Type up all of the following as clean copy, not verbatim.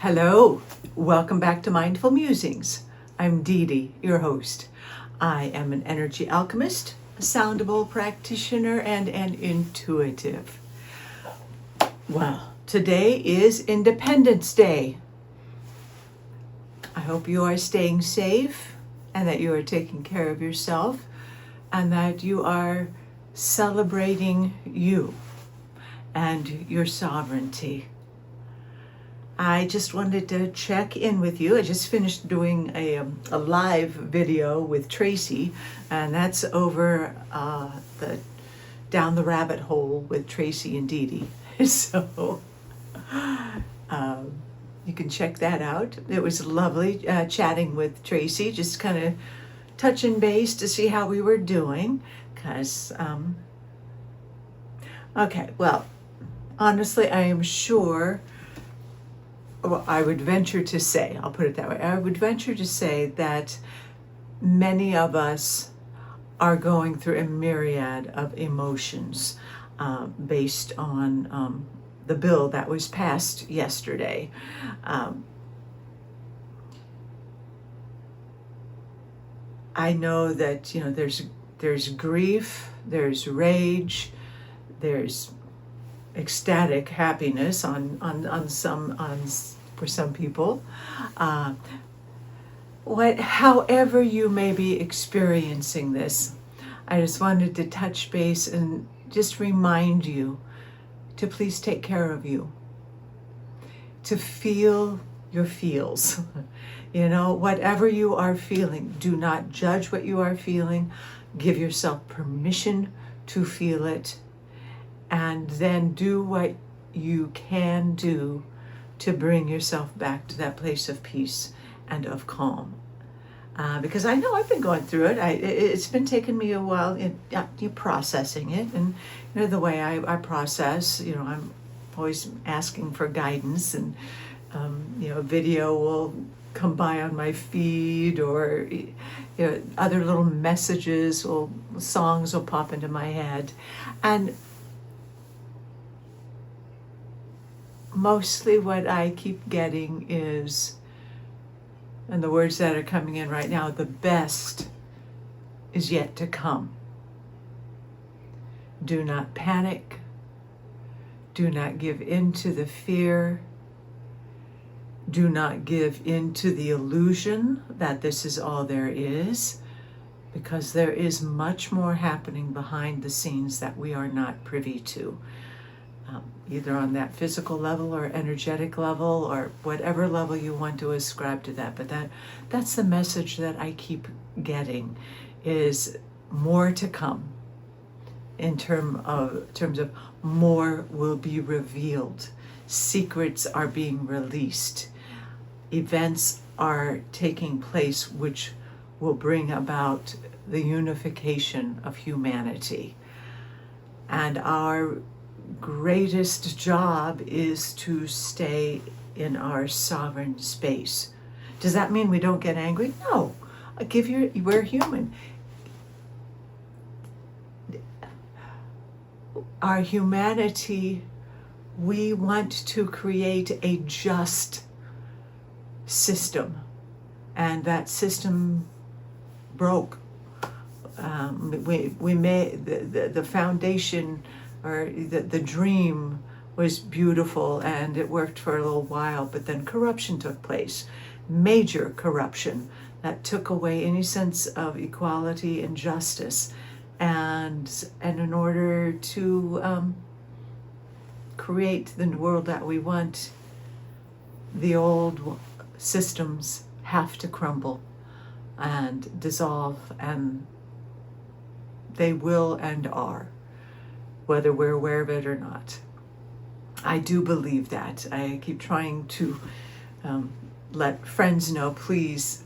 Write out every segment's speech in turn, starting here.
Hello, welcome back to Mindful Musings. I'm Dee Dee, your host. I am an energy alchemist, a soundable practitioner, and an intuitive. Well, today is Independence Day. I hope you are staying safe and that you are taking care of yourself and that you are celebrating you and your sovereignty. I just wanted to check in with you. I just finished doing a live video with Tracy, and that's over the Down the Rabbit Hole with Tracy and Dee Dee. So you can check that out. It was lovely chatting with Tracy, just kind of touching base to see how we were doing. Because, okay, well, honestly, I am sure. Well, I would venture to say, I'll put it that way, I would venture to say that many of us are going through a myriad of emotions based on the bill that was passed yesterday. I know that, there's grief, there's rage, there's ecstatic happiness for some people. However you may be experiencing this, I just wanted to touch base and just remind you to please take care of you, to feel your feels. Whatever you are feeling, do not judge what you are feeling. Give yourself permission to feel it. And then do what you can do to bring yourself back to that place of peace and of calm. Because I know I've been going through it. It's been taking me a while in processing it. And the way I process, I'm always asking for guidance. And, a video will come by on my feed, or other little messages or songs will pop into my head. And mostly what I keep getting is, and the words that are coming in right now, the best is yet to come. Do not panic. Do not give in to the fear. Do not give in to the illusion that this is all there is, because there is much more happening behind the scenes that we are not privy to. Either on that physical level or energetic level or whatever level you want to ascribe to that. But that's the message that I keep getting, is more to come in terms of more will be revealed. Secrets are being released. Events are taking place which will bring about the unification of humanity. And our greatest job is to stay in our sovereign space. Does that mean we don't get angry? No. We're human. Our humanity, we want to create a just system, and that system broke. We made the foundation, or the dream was beautiful and it worked for a little while, but then corruption took place, major corruption that took away any sense of equality and justice. And in order to create the world that we want, the old systems have to crumble and dissolve, and they will and are, whether we're aware of it or not. I do believe that. I keep trying to let friends know, please,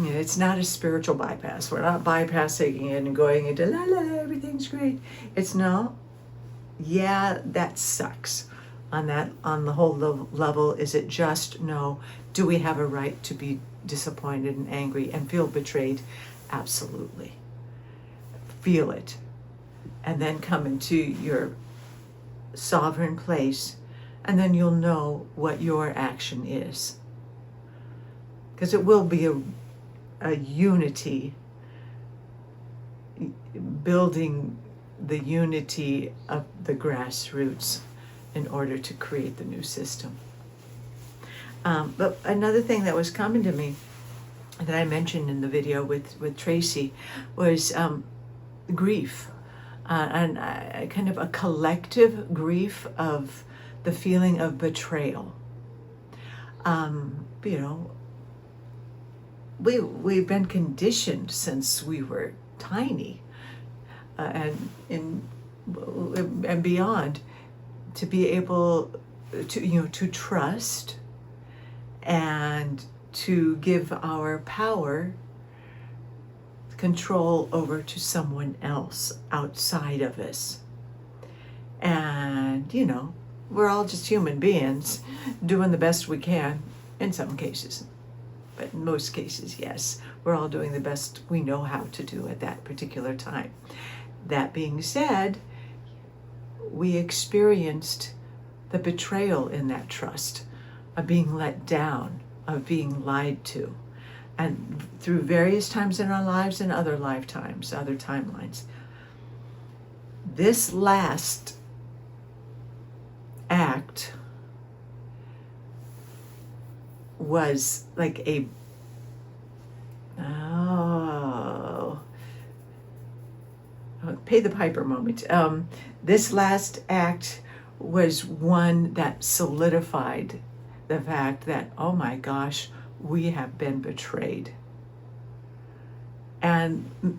it's not a spiritual bypass. We're not bypassing it and going into la la la, everything's great. It's no, yeah, that sucks. On the whole level, is it just? No. Do we have a right to be disappointed and angry and feel betrayed? Absolutely. Feel it. And then come into your sovereign place and then you'll know what your action is. Because it will be a unity, building the unity of the grassroots in order to create the new system. But another thing that was coming to me that I mentioned in the video with Tracy was grief, and kind of a collective grief of the feeling of betrayal. We've been conditioned since we were tiny, and beyond, to be able to trust and to give our power, control over to someone else outside of us. And we're all just human beings doing the best we can in some cases. But in most cases, yes, we're all doing the best we know how to do at that particular time. That being said, we experienced the betrayal in that trust, of being let down, of being lied to. And through various times in our lives and other lifetimes, other timelines. This last act was like pay the piper moment. This last act was one that solidified the fact that, oh my gosh, we have been betrayed. And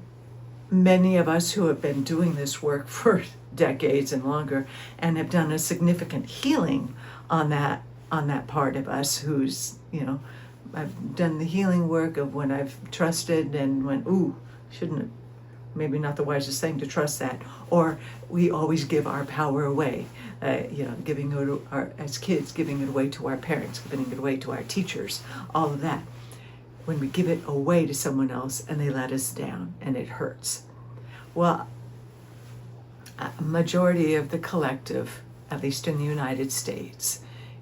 many of us who have been doing this work for decades and longer and have done a significant healing on that part of us who's, I've done the healing work of when I've trusted and went, ooh, shouldn't have, maybe not the wisest thing to trust that. Or we always give our power away, giving it as kids, giving it away to our parents, giving it away to our teachers, all of that. When we give it away to someone else and they let us down and it hurts. Well, a majority of the collective, at least in the United States,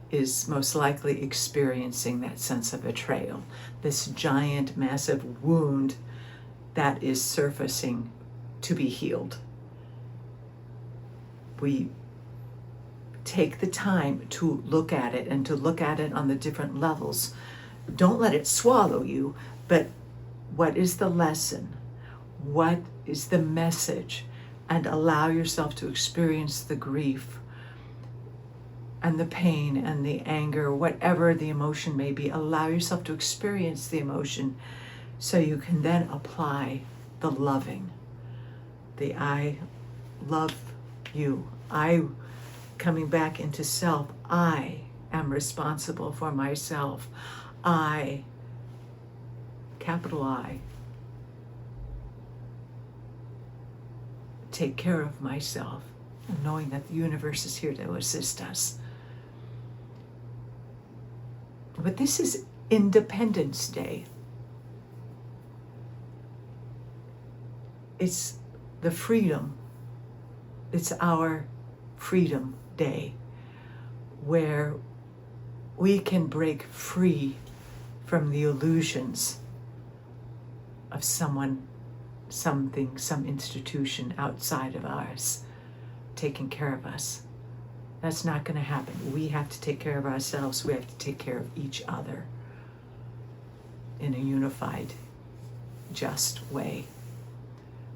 is most likely experiencing that sense of betrayal, this giant, massive wound that is surfacing to be healed. We take the time to look at it and to look at it on the different levels. Don't let it swallow you, but what is the lesson? What is the message? And allow yourself to experience the grief and the pain and the anger, whatever the emotion may be. Allow yourself to experience the emotion so you can then apply the loving. The I love you. I coming back into self. I am responsible for myself. I, capital I, take care of myself, and knowing that the universe is here to assist us. But this is Independence Day. It's the freedom. It's our Freedom Day, where we can break free from the illusions of someone, something, some institution outside of us taking care of us. That's not going to happen. We have to take care of ourselves. We have to take care of each other in a unified, just way.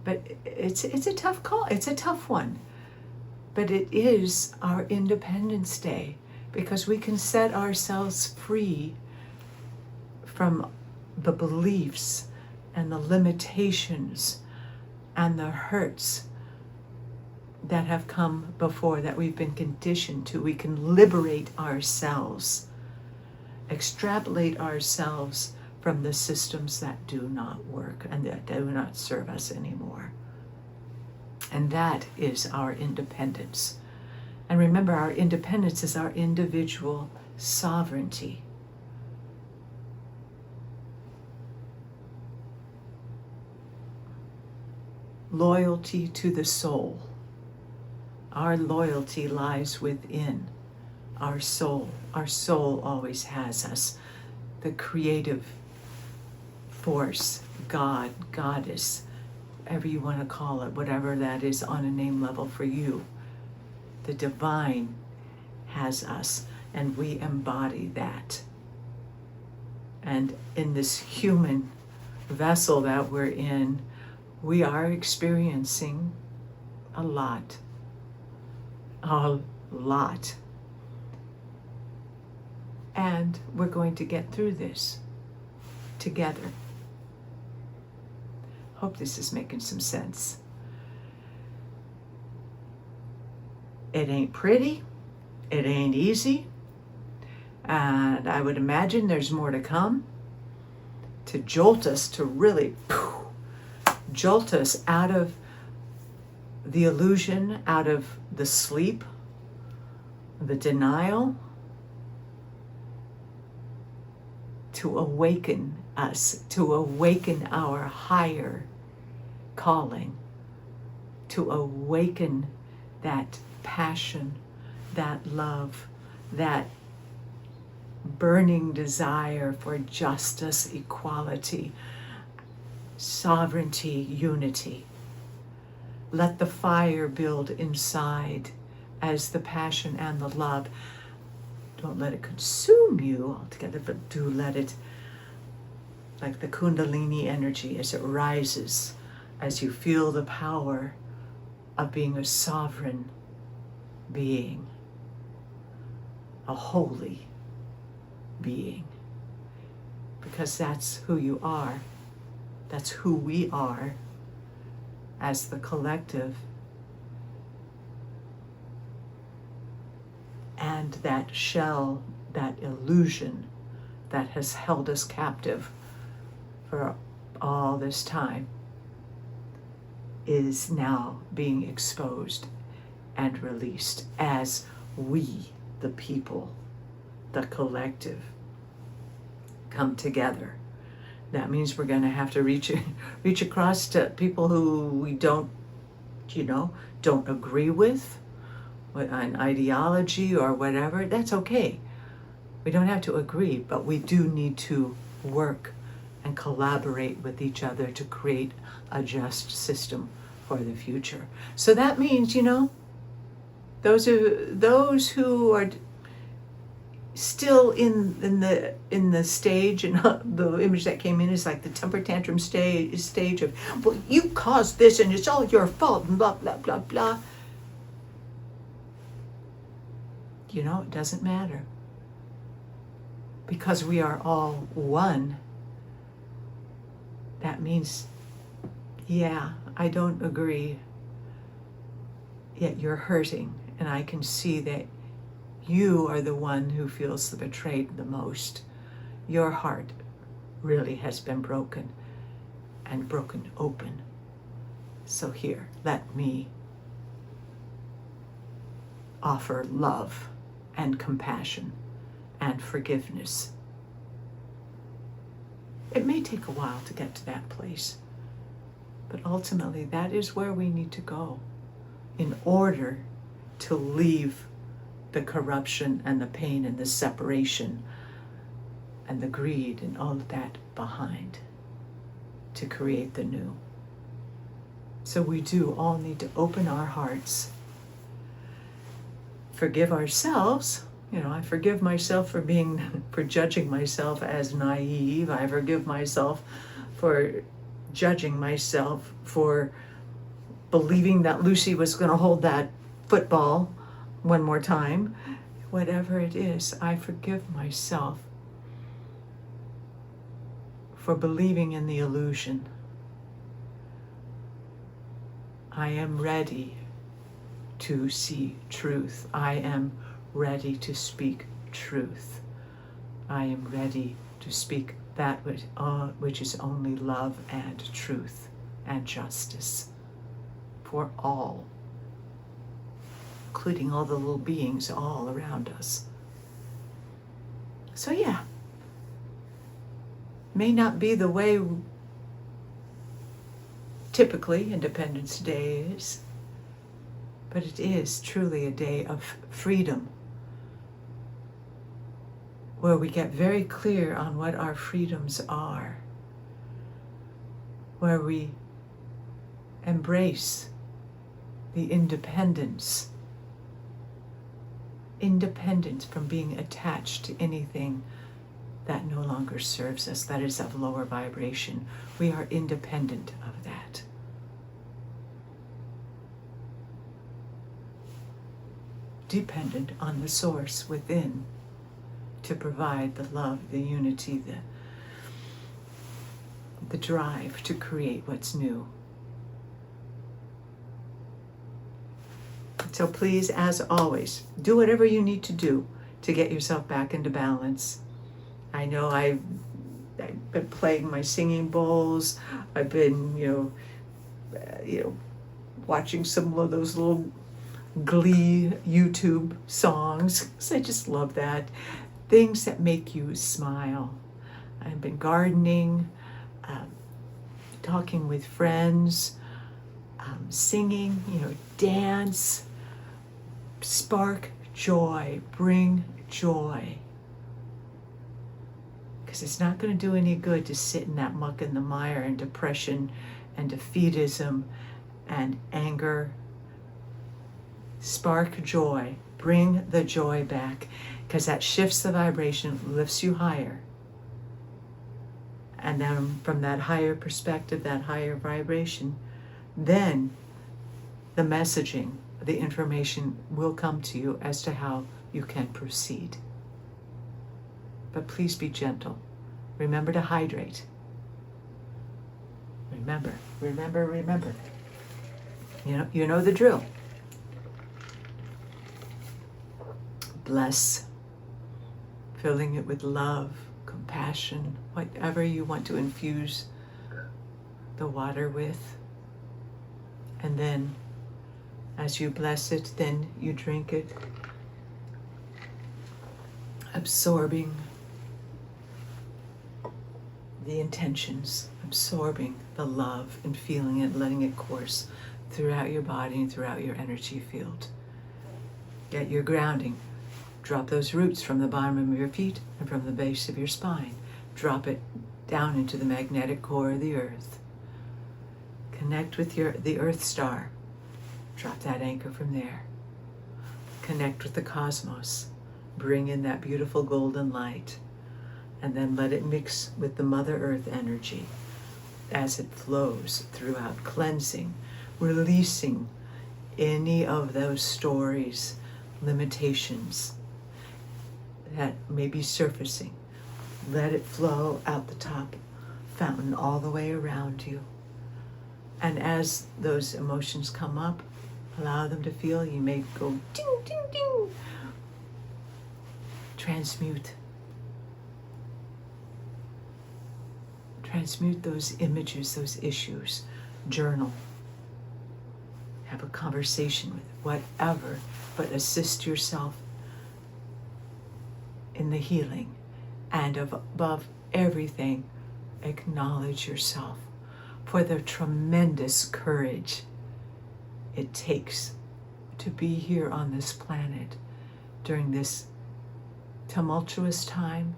But it's a tough call. It's a tough one. But it is our Independence Day, because we can set ourselves free from the beliefs and the limitations and the hurts that have come before, that we've been conditioned to. We can liberate ourselves, extrapolate ourselves from the systems that do not work and that do not serve us anymore. And that is our independence. And remember, our independence is our individual sovereignty. Loyalty to the soul. Our loyalty lies within Our soul always has us. The creative force, God, goddess, whatever you want to call it, whatever that is on a name level for you. The divine has us, and we embody that. And in this human vessel that we're in, we are experiencing a lot. And we're going to get through this together. Hope this is making some sense. It ain't pretty. It ain't easy. And I would imagine there's more to come to jolt us, to really jolt us out of the illusion, out of the sleep, the denial, to awaken us, to awaken our higher calling, to awaken that passion, that love, that burning desire for justice, equality, sovereignty, unity. Let the fire build inside as the passion and the love. Don't let it consume you altogether, but do let it, like the Kundalini energy, as it rises, as you feel the power of being a sovereign being, a holy being, because that's who you are. That's who we are as the collective. And that shell, that illusion that has held us captive for all this time, is now being exposed and released as we, the people, the collective, come together. That means we're going to have to reach across to people who we don't agree with, an ideology or whatever. That's okay. We don't have to agree, but we do need to work and collaborate with each other to create a just system for the future. So that means, those who are still in the stage, and the image that came in is like the temper tantrum stage of, well, you caused this and it's all your fault and blah blah blah blah. It doesn't matter, because we are all one. That means, yeah, I don't agree, yet you're hurting, and I can see that you are the one who feels the betrayed the most. Your heart really has been broken, and broken open. So here, let me offer love and compassion and forgiveness. It may take a while to get to that place, but ultimately that is where we need to go in order to leave the corruption and the pain and the separation and the greed and all of that behind, to create the new. So we do all need to open our hearts, forgive ourselves. I forgive myself for judging myself as naive. I forgive myself for judging myself for believing that Lucy was going to hold that football one more time. Whatever it is, I forgive myself for believing in the illusion. I am ready to see truth. I am ready to speak truth. I am ready to speak that which is only love and truth and justice for all, including all the little beings all around us. So yeah, may not be the way typically Independence Day is, but it is truly a day of freedom, where we get very clear on what our freedoms are, where we embrace the independence from being attached to anything that no longer serves us, that is of lower vibration. We are independent of that. Dependent on the source within to provide the love, the unity, the drive to create what's new. So please, as always, do whatever you need to do to get yourself back into balance. I know I've been playing my singing bowls. I've been, watching some of those little Glee YouTube songs, because I just love that. Things that make you smile. I've been gardening, talking with friends, singing, dance, spark joy, bring joy. Because it's not going to do any good to sit in that muck and the mire and depression and defeatism and anger. Spark joy, bring the joy back, because that shifts the vibration, lifts you higher. And then from that higher perspective, that higher vibration, then the messaging, the information will come to you as to how you can proceed. But please be gentle. Remember to hydrate. Remember. You know the drill. Bless, filling it with love, compassion, whatever you want to infuse the water with. And then as you bless it, then you drink it, absorbing the intentions, absorbing the love and feeling it, letting it course throughout your body and throughout your energy field. Get your grounding. Drop those roots from the bottom of your feet and from the base of your spine. Drop it down into the magnetic core of the earth. Connect with the earth star. Drop that anchor from there. Connect with the cosmos. Bring in that beautiful golden light. And then let it mix with the Mother Earth energy as it flows throughout, cleansing, releasing any of those stories, limitations that may be surfacing. Let it flow out the top fountain all the way around you. And as those emotions come up, allow them to feel. You may go ding, ding, ding. Transmute those images, those issues. Journal. Have a conversation with whatever, but assist yourself in the healing. And above everything, acknowledge yourself for the tremendous courage it takes to be here on this planet during this tumultuous time,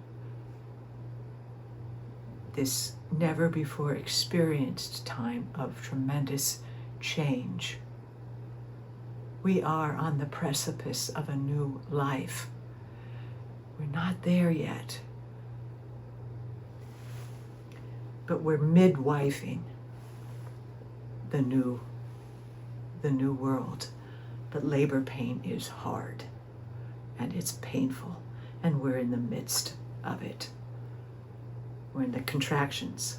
this never before experienced time of tremendous change. We are on the precipice of a new life. We're not there yet, but we're midwifing the new world. But labor pain is hard and it's painful, and we're in the midst of it. We're in the contractions.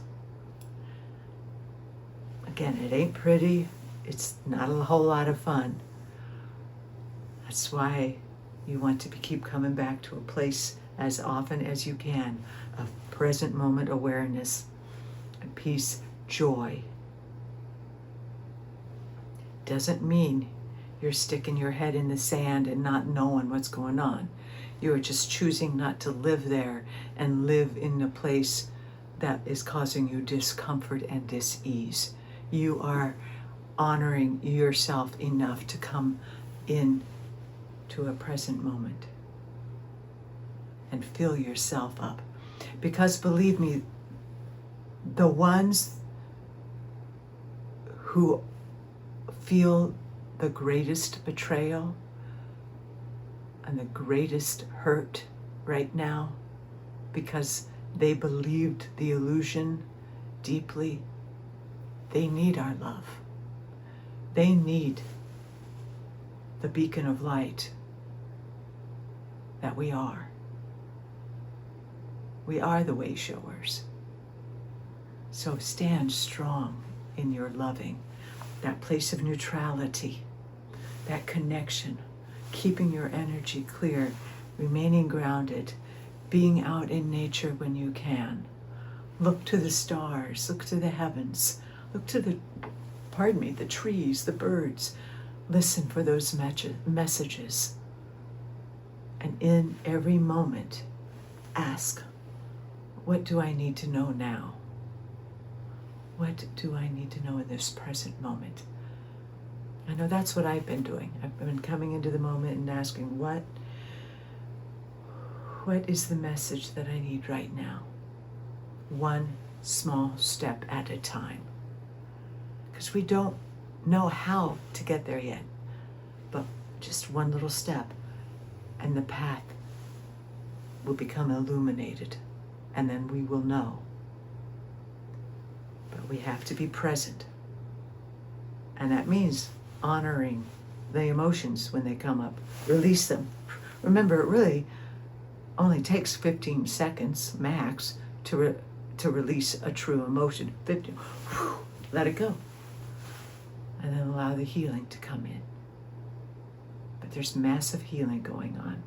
Again, it ain't pretty. It's not a whole lot of fun. That's why you want to keep coming back to a place as often as you can of present moment awareness, peace, joy. Doesn't mean you're sticking your head in the sand and not knowing what's going on. You're just choosing not to live there and live in a place that is causing you discomfort and dis-ease. You are honoring yourself enough to come in to a present moment and fill yourself up. Because believe me, the ones who feel the greatest betrayal and the greatest hurt right now, because they believed the illusion deeply, they need our love. They need the beacon of light that we are. We are the way showers. So stand strong in your loving, that place of neutrality, that connection, keeping your energy clear, remaining grounded, being out in nature when you can. Look to the stars, look to the heavens, look to the trees, the birds. Listen for those messages. And in every moment, ask, what do I need to know now? What do I need to know in this present moment? I know that's what I've been doing. I've been coming into the moment and asking, what is the message that I need right now? One small step at a time. Because we don't know how to get there yet, but just one little step and the path will become illuminated, and then we will know. But we have to be present, and that means honoring the emotions when they come up. Release them. Remember, it really only takes 15 seconds max to release a true emotion. 15, let it go. And then allow the healing to come in. But there's massive healing going on.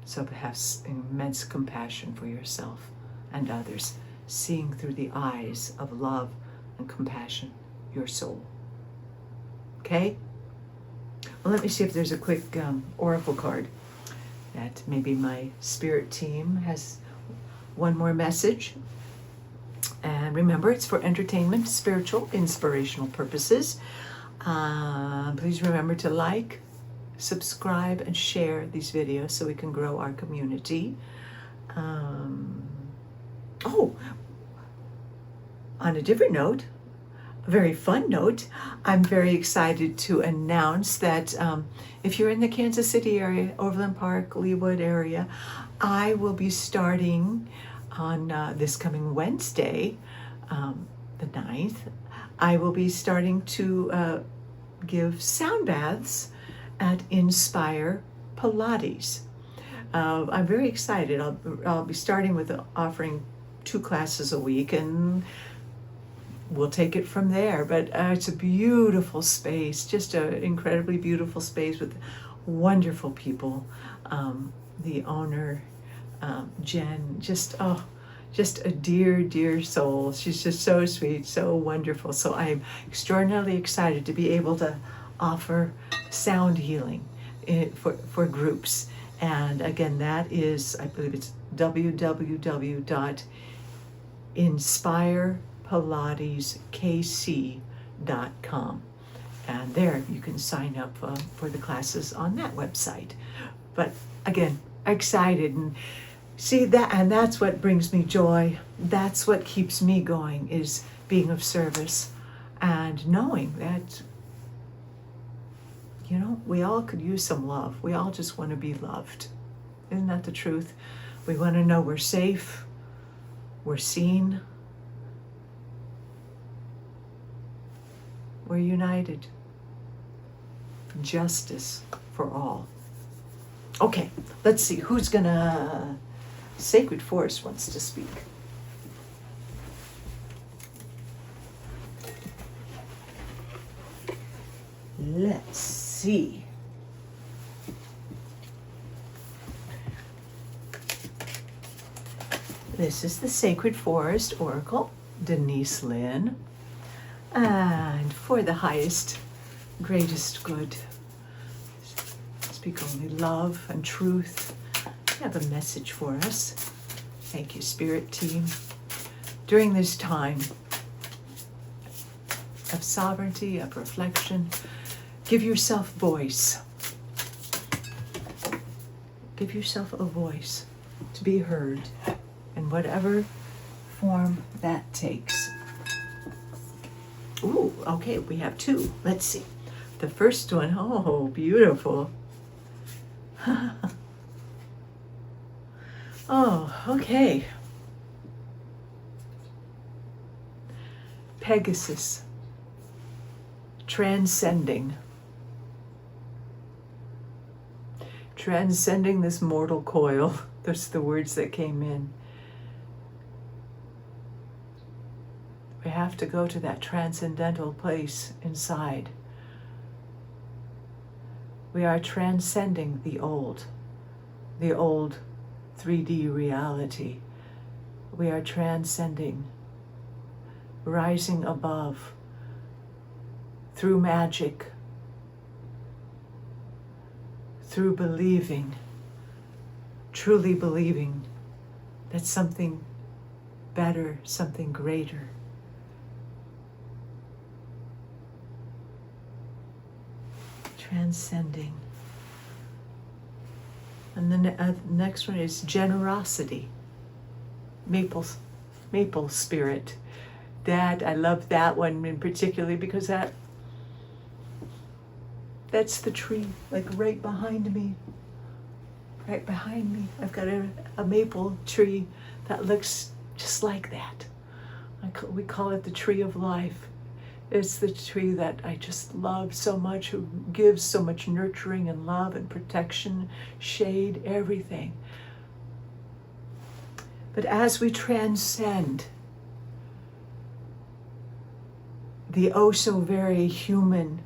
So have immense compassion for yourself and others, seeing through the eyes of love and compassion your soul. Okay? Well, let me see if there's a quick oracle card that maybe my spirit team has one more message. And remember, it's for entertainment, spiritual, inspirational purposes. Please remember to like, subscribe, and share these videos so we can grow our community. On a different note, a very fun note, I'm very excited to announce that if you're in the Kansas City area, Overland Park, Leawood area, I will be starting on this coming Wednesday, the 9th, I will be starting to give sound baths at Inspire Pilates. I'm very excited. I'll be starting with offering 2 classes a week, and we'll take it from there. But it's a beautiful space, just an incredibly beautiful space with wonderful people. The owner, Jen, just a dear, dear soul. She's just so sweet, so wonderful. So I'm extraordinarily excited to be able to offer sound healing for groups. And again, that is, I believe it's www.inspirepilateskc.com. And there you can sign up for the classes on that website. But again, excited and see that, and that's what brings me joy. That's what keeps me going, is being of service and knowing that, we all could use some love. We all just want to be loved. Isn't that the truth? We want to know we're safe, we're seen, we're united. Justice for all. Okay, let's see who's gonna. Sacred Forest wants to speak. Let's see. This is the Sacred Forest Oracle, Denise Lynn. And for the highest, greatest good, speak only love and truth. You have a message for us. Thank you, Spirit Team. During this time of sovereignty, of reflection, give yourself voice. Give yourself a voice to be heard in whatever form that takes. Ooh, okay, we have two. Let's see. The first one, oh, beautiful. Oh, okay. Pegasus, transcending this mortal coil. Those are the words that came in. We have to go to that transcendental place inside. We are transcending the old 3D reality. We are transcending, rising above through magic, through believing, truly believing that something better, something greater transcending. And then the next one is generosity. Maple spirit. That, I love that one in particular because that's the tree, like right behind me. Right behind me. I've got a maple tree that looks just like that. We call it the tree of life. It's the tree that I just love so much, who gives so much nurturing and love and protection, shade, everything. But as we transcend the oh so very human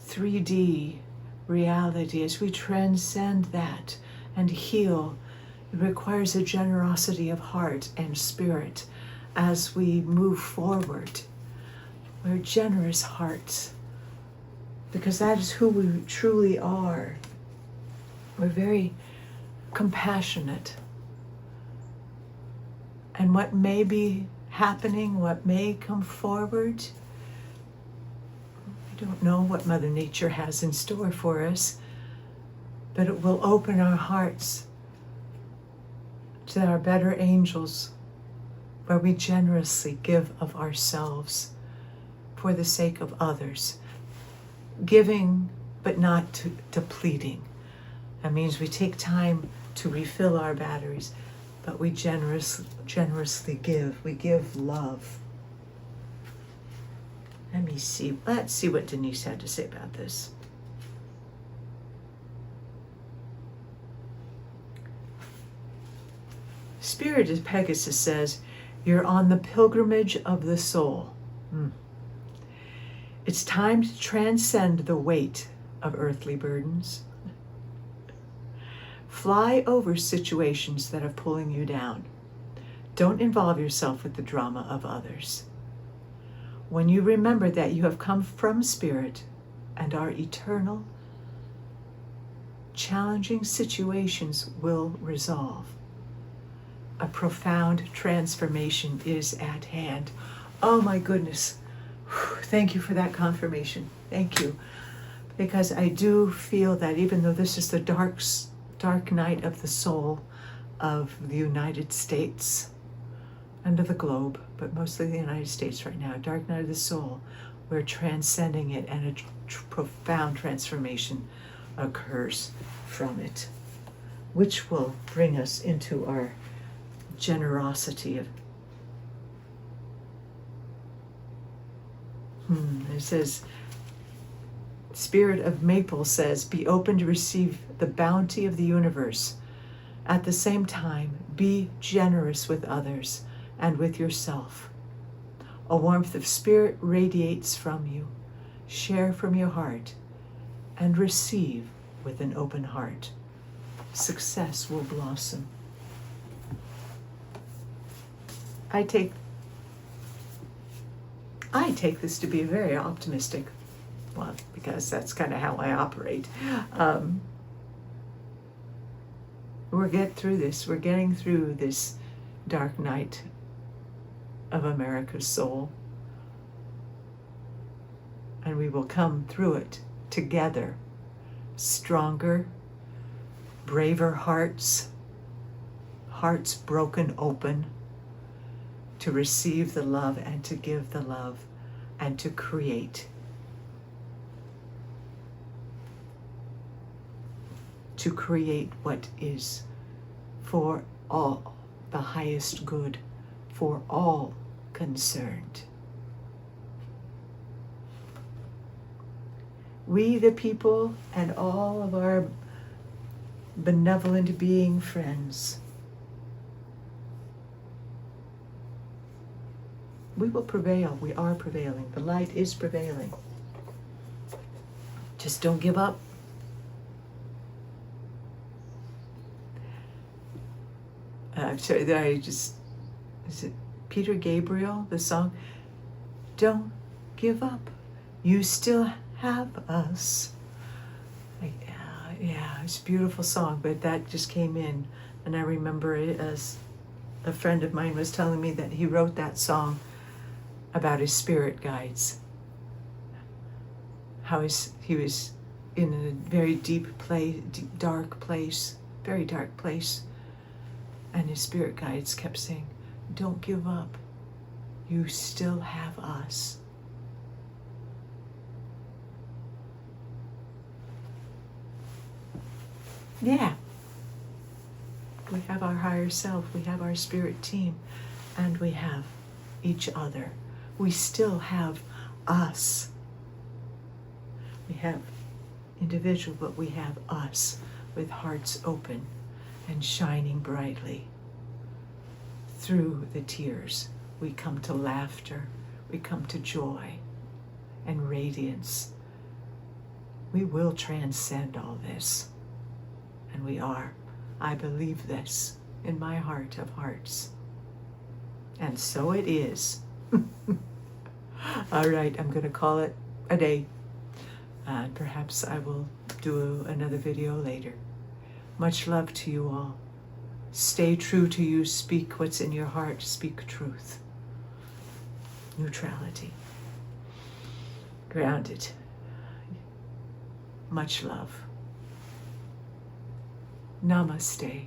3D reality, as we transcend that and heal, it requires a generosity of heart and spirit as we move forward. We're generous hearts because that is who we truly are. We're very compassionate. And what may be happening, what may come forward, we don't know what Mother Nature has in store for us, but it will open our hearts to our better angels, where we generously give of ourselves for the sake of others. Giving, but not depleting. That means we take time to refill our batteries, but we generously give. We give love. Let's see what Denise had to say about this. Spirit of Pegasus says, you're on the pilgrimage of the soul. It's time to transcend the weight of earthly burdens. Fly over situations that are pulling you down. Don't involve yourself with the drama of others. When you remember that you have come from Spirit and are eternal, challenging situations will resolve. A profound transformation is at hand. Oh my goodness. Thank you for that confirmation. Thank you. Because I do feel that even though this is the dark night of the soul of the United States and of the globe, but mostly the United States right now, dark night of the soul, we're transcending it, and a profound transformation occurs from it, which will bring us into our generosity of it says, Spirit of Maple says, be open to receive the bounty of the universe. At the same time, be generous with others and with yourself. A warmth of spirit radiates from you. Share from your heart and receive with an open heart. Success will blossom. I take this to be very optimistic. Well, because that's kind of how I operate. We'll get through this. We're getting through this dark night of America's soul. And we will come through it together, stronger, braver hearts, hearts broken open to receive the love and to give the love and to create. To create what is for all, the highest good for all concerned. We, the people, and all of our benevolent being friends, we will prevail. We are prevailing. The light is prevailing. Just don't give up. I'm sorry, is it Peter Gabriel, the song? Don't give up. You still have us. Yeah, it's a beautiful song, but that just came in. And I remember it as a friend of mine was telling me that he wrote that song about his spirit guides. How he was in a very deep place, dark place, very dark place. And his spirit guides kept saying, don't give up. You still have us. Yeah. We have our higher self, we have our spirit team, and we have each other. We still have us. We have individual, but we have us with hearts open and shining brightly. Through the tears, we come to laughter, we come to joy and radiance. We will transcend all this, and we are. I believe this in my heart of hearts. And so it is. All right, I'm going to call it a day. And perhaps I will do another video later. Much love to you all. Stay true to you. Speak what's in your heart. Speak truth. Neutrality. Grounded. Much love. Namaste.